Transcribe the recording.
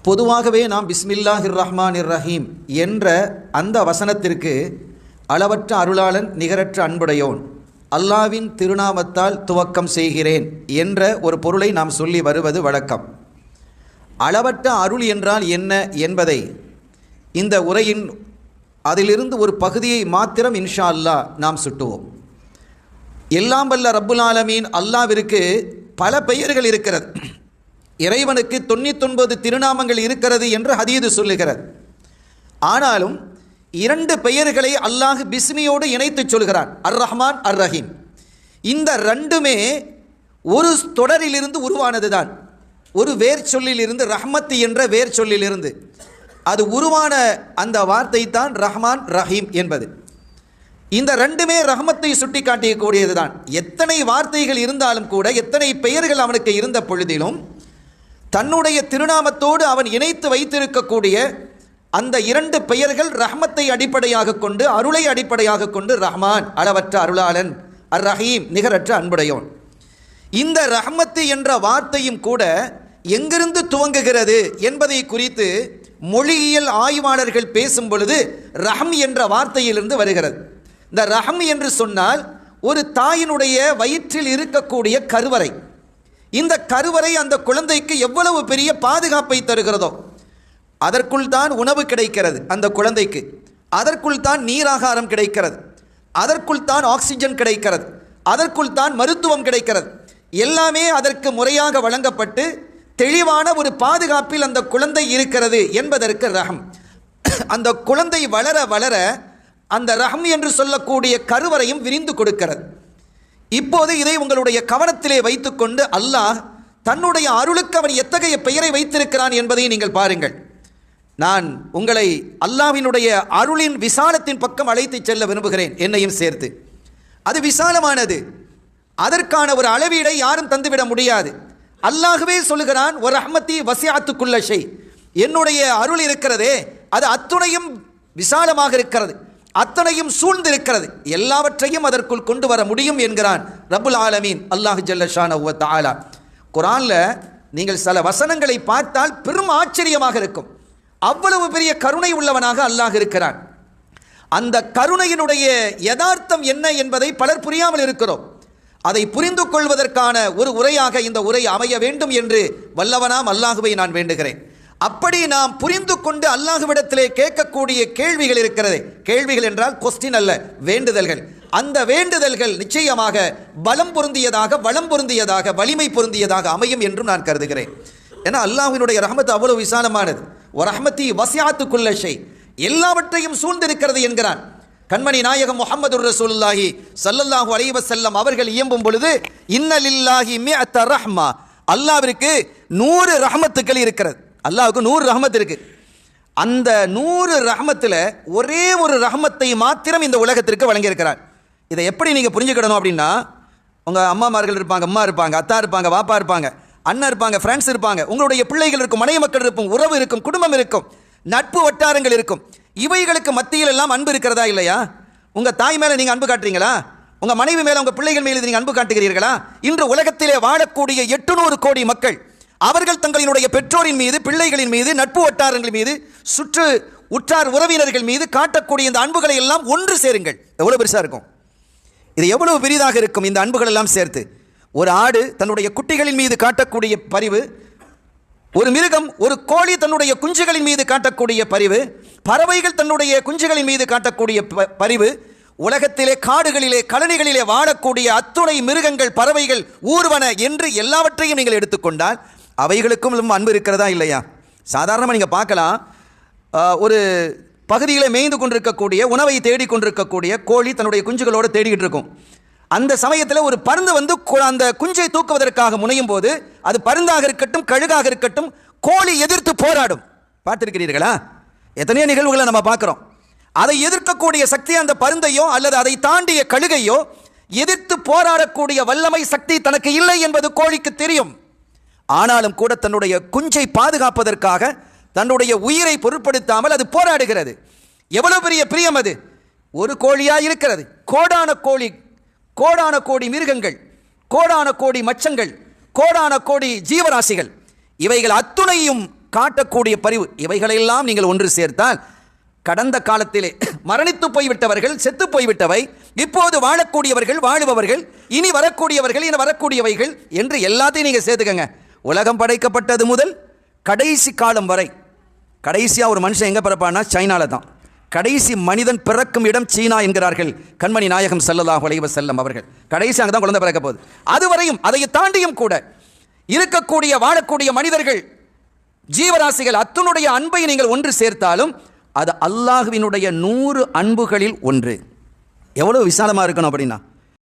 பொதுவாகவே நாம் பிஸ்மில்லாஹிர் ரஹ்மானிர் ரஹீம் என்ற அந்த வசனத்திற்கு அளவற்ற அருளாளன் நிகரற்ற அன்புடையோன் அல்லாவின் திருநாமத்தால் துவக்கம் செய்கிறேன் என்ற ஒரு பொருளை நாம் சொல்லி வருவது வழக்கம். அளவற்ற அருள் என்றால் என்ன என்பதை இந்த உரையின் அதிலிருந்து ஒரு பகுதியை மாத்திரம் இன்ஷா அல்லாஹ் நாம் சுட்டுவோம். எல்லாம் வல்ல ரப்புல் ஆலமீன் அல்லாவிற்கு பல பெயர்கள் இருக்கிறது. இறைவனுக்கு 99 திருநாமங்கள் இருக்கிறது என்று ஹதீது சொல்லுகிறது. ஆனாலும் 2 பெயர்களை அல்லாஹ் பிஸ்மியோடு இணைத்து சொல்கிறான், அர் ரஹ்மான் அர் ரஹீம். இந்த ரெண்டுமே ஒரு தொடரிலிருந்து உருவானது தான். ஒரு வேர் சொல்லிலிருந்து, ரஹ்மத் என்ற வேர் சொல்லிலிருந்து அது உருவான அந்த வார்த்தை தான் ரஹ்மான் ரஹீம் என்பது. இந்த ரெண்டுமே ரஹ்மத்தை சுட்டி காட்டியக்கூடியது தான். எத்தனை வார்த்தைகள் இருந்தாலும் கூட, எத்தனை பெயர்கள் அவனுக்கு இருந்த பொழுதிலும் தன்னுடைய திருநாமத்தோடு அவன் இணைத்து வைத்திருக்கக்கூடிய அந்த 2 பெயர்கள் ரஹ்மத்தை அடிப்படையாக கொண்டு, அருளை அடிப்படையாக கொண்டு ரஹ்மான் அளவற்ற அருளாளன், அர் ரஹீம் நிகரற்ற அன்புடையோன். இந்த ரஹ்மத்து என்ற வார்த்தையும் கூட எங்கிருந்து துவங்குகிறது என்பதை குறித்து மொழியியல் ஆய்வாளர்கள் பேசும் பொழுது ரஹம் என்ற வார்த்தையிலிருந்து வருகிறது. இந்த ரஹம் என்று சொன்னால் ஒரு தாயினுடைய வயிற்றில் இருக்கக்கூடிய கருவறை. இந்த கருவறை அந்த குழந்தைக்கு எவ்வளவு பெரிய பாதுகாப்பை தருகிறதோ, அதற்குள் தான் உணவு கிடைக்கிறது அந்த குழந்தைக்கு, அதற்குள் தான் நீராகாரம் கிடைக்கிறது, அதற்குள் தான் ஆக்சிஜன் கிடைக்கிறது, அதற்குள் தான் மருத்துவம் கிடைக்கிறது. எல்லாமே அதற்கு முறையாக வழங்கப்பட்டு தெளிவான ஒரு பாதுகாப்பில் அந்த குழந்தை இருக்கிறது என்பதற்கு ரஹம். அந்த குழந்தை வளர வளர அந்த ரஹம் என்று சொல்லக்கூடிய கருவறையும் விரிந்து கொடுக்கிறது. இப்போது இதை உங்களுடைய கவனத்திலே வைத்துக்கொண்டு அல்லாஹ் தன்னுடைய அருளுக்கு அவன் எத்தகைய பெயரை வைத்திருக்கிறான் என்பதை நீங்கள் பாருங்கள். நான் உங்களை அல்லாஹ்வினுடைய அருளின் விசாலத்தின் பக்கம் அழைத்து செல்ல விரும்புகிறேன், என்னையும் சேர்த்து. அது விசாலமானது, அதற்கான ஒரு அளவீடை யாரும் தந்துவிட முடியாது. அல்லாஹ்வே சொல்லுகிறான், ஒரு ரஹ்மத்தி வசிஅத்து குல்ல ஷை, என்னுடைய அருள் இருக்கிறதே அது அத்துணையும் விசாலமாக இருக்கிறது, அத்தனையும் சூழ்ந்திருக்கிறது, எல்லாவற்றையும் அதற்குள் கொண்டு வர முடியும் என்கிறான் ரப்புல் ஆலமீன் அல்லாஹ் ஜல்ல ஷானஹு வ தஆலா. குர்ஆனில் நீங்கள் சில வசனங்களை பார்த்தால் பெரும் ஆச்சரியமாக இருக்கும். அவ்வளவு பெரிய கருணை உள்ளவனாக அல்லாஹ் இருக்கிறான். அந்த கருணையினுடைய யதார்த்தம் என்ன என்பதை பலர் புரியாமல் இருக்கிறோம். அதை புரிந்து கொள்வதற்கான ஒரு உரையாக இந்த உரை அமைய வேண்டும் என்று வல்லவனாம் அல்லாஹுவை நான் வேண்டுகிறேன். அப்படி நாம் புரிந்து கொண்டு அல்லாஹுவிடத்திலே கேட்கக்கூடிய கேள்விகள் இருக்கிறது. கேள்விகள் என்றால் கொஸ்டின் அல்ல, வேண்டுதல்கள். அந்த வேண்டுதல்கள் நிச்சயமாக பலம் பொருந்தியதாக, வளம் பொருந்தியதாக, வலிமை பொருந்தியதாக அமையும் என்றும் நான் கருதுகிறேன். ஏன்னா அல்லாஹ்வினுடைய ரஹ்மத் அவ்வளவு விசாலமானது. ஒரு ரஹ்மத்தி வசிஅத்து குல்ல ஷை, எல்லாவற்றையும் சூழ்ந்திருக்கிறது என்கிறான். கண்மணி நாயகம் முஹம்மது ரசூலுல்லாஹி ஸல்லல்லாஹு அலைஹி வஸல்லம் அவர்கள் இயம்பும் பொழுது இன்ன லில்லாஹி மிஅத ரஹ்மா, அல்லாஹ்விற்கு 100 ரஹ்மத்துக்கள் இருக்கிறது. அல்லாஹ்வுக்கு 100 ரஹ்மத் இருக்கு. அந்த 100 ரஹ்மத்தில் ஒரே ஒரு ரஹ்மத்தை மாத்திரம் இந்த உலகத்திற்கு வழங்கியிருக்கிறார். இதை எப்படி நீங்கள் புரிஞ்சுக்கிடணும் அப்படின்னா, உங்கள் அம்மாமார்கள் இருப்பாங்க, அம்மா இருப்பாங்க, அத்தா இருப்பாங்க, வாப்பா இருப்பாங்க, அண்ணன் இருப்பாங்க, ஃப்ரெண்ட்ஸ் இருப்பாங்க, உங்களுடைய பிள்ளைகள் இருக்கும், மனைவி மக்கள் இருக்கும், உறவு இருக்கும், குடும்பம் இருக்கும், நட்பு வட்டாரங்கள் இருக்கும். இவைகளுக்கு மத்தியில் எல்லாம் அன்பு இருக்கிறதா இல்லையா? உங்கள் தாய் மேலே நீங்கள் அன்பு காட்டுறீங்களா? உங்கள் மனைவி மேலே, உங்கள் பிள்ளைகள் மேலே நீங்கள் அன்பு காட்டுகிறீர்களா? இன்று உலகத்திலே வாழக்கூடிய 800 கோடி மக்கள் அவர்கள் தங்களினுடைய பெற்றோரின் மீது, பிள்ளைகளின் மீது, நட்பு வட்டாரங்கள் மீது, சுற்று உற்றார் உறவினர்கள் மீது காட்டக்கூடிய இந்த அன்புகளை எல்லாம் ஒன்று சேருங்கள். எவ்வளவு பெருசாக இருக்கும் இது, எவ்வளவு பெரிதாக இருக்கும் இந்த அன்புகள் எல்லாம் சேர்த்து. ஒரு ஆடு தன்னுடைய குட்டிகளின் மீது காட்டக்கூடிய பரிவு, ஒரு மிருகம், ஒரு கோழி தன்னுடைய குஞ்சுகளின் மீது காட்டக்கூடிய பரிவு, பறவைகள் தன்னுடைய குஞ்சுகளின் மீது காட்டக்கூடிய பரிவு, உலகத்திலே காடுகளிலே கழனிகளிலே வாழக்கூடிய அத்துணை மிருகங்கள், பறவைகள், ஊர்வன என்று எல்லாவற்றையும் நீங்கள் எடுத்துக்கொண்டால் அவைகளுக்கும் அன்பு இருக்கிறதா இல்லையா? சாதாரணமாக நீங்கள் பார்க்கலாம், ஒரு பகுதியில் மேய்ந்து கொண்டிருக்கக்கூடிய, உணவை தேடிக்கொண்டிருக்கக்கூடிய கோழி தன்னுடைய குஞ்சுகளோடு தேடிக்கிட்டு இருக்கும். அந்த சமயத்தில் ஒரு பருந்து வந்து அந்த குஞ்சை தூக்குவதற்காக முனையும் போது, அது பருந்தாக இருக்கட்டும், கழுகாக இருக்கட்டும், கோழி எதிர்த்து போராடும். பார்த்திருக்கிறீர்களா? எத்தனையோ நிகழ்வுகளை நம்ம பார்க்குறோம். அதை எதிர்க்கக்கூடிய சக்தி அந்த பருந்தையோ அல்லது அதை தாண்டிய கழுகையோ எதிர்த்து போராடக்கூடிய வல்லமை, சக்தி தனக்கு இல்லை என்பது கோழிக்கு தெரியும். ஆனாலும் கூட தன்னுடைய குஞ்சை பாதுகாப்பதற்காக தன்னுடைய உயிரை பொருட்படுத்தாமல் அது போராடுகிறது. எவ்வளவு பெரிய பிரியம் அது! ஒரு கோழியா இருக்கிறது, கோடான கோடி மிருகங்கள், கோடான கோடி மச்சங்கள், கோடான கோடி ஜீவராசிகள், இவைகள் அத்துணையும் காட்டக்கூடிய பரிவு, இவைகளெல்லாம் நீங்கள் ஒன்று சேர்த்தால் கடந்த காலத்திலே மரணித்து போய்விட்டவர்கள், செத்து போய்விட்டவை, இப்போது வாழக்கூடியவர்கள், வாழுபவர்கள், இனி வரக்கூடியவைகள் என்று எல்லாத்தையும் நீங்கள் சேர்த்துக்கங்க. உலகம் படைக்கப்பட்டது முதல் கடைசி காலம் வரை, கடைசியாக ஒரு மனுஷன் எங்கே பிறப்பான்னா சைனாவில் தான். கடைசி மனிதன் பிறக்கும் இடம் சீனா என்கிறார்கள் கண்மணி நாயகம் ஸல்லல்லாஹு அலைஹி வஸல்லம் அவர்கள். கடைசி அங்கே தான் குழந்தை பிறக்க போகுது. அதுவரையும் அதை தாண்டியும் கூட இருக்கக்கூடிய வாழக்கூடிய மனிதர்கள், ஜீவராசிகள் அத்தனுடைய அன்பை நீங்கள் ஒன்று சேர்த்தாலும் அது அல்லாஹ்வினுடைய 100 அன்புகளில் ஒன்று. எவ்வளவு விசாலமாக இருக்கணும் அப்படின்னா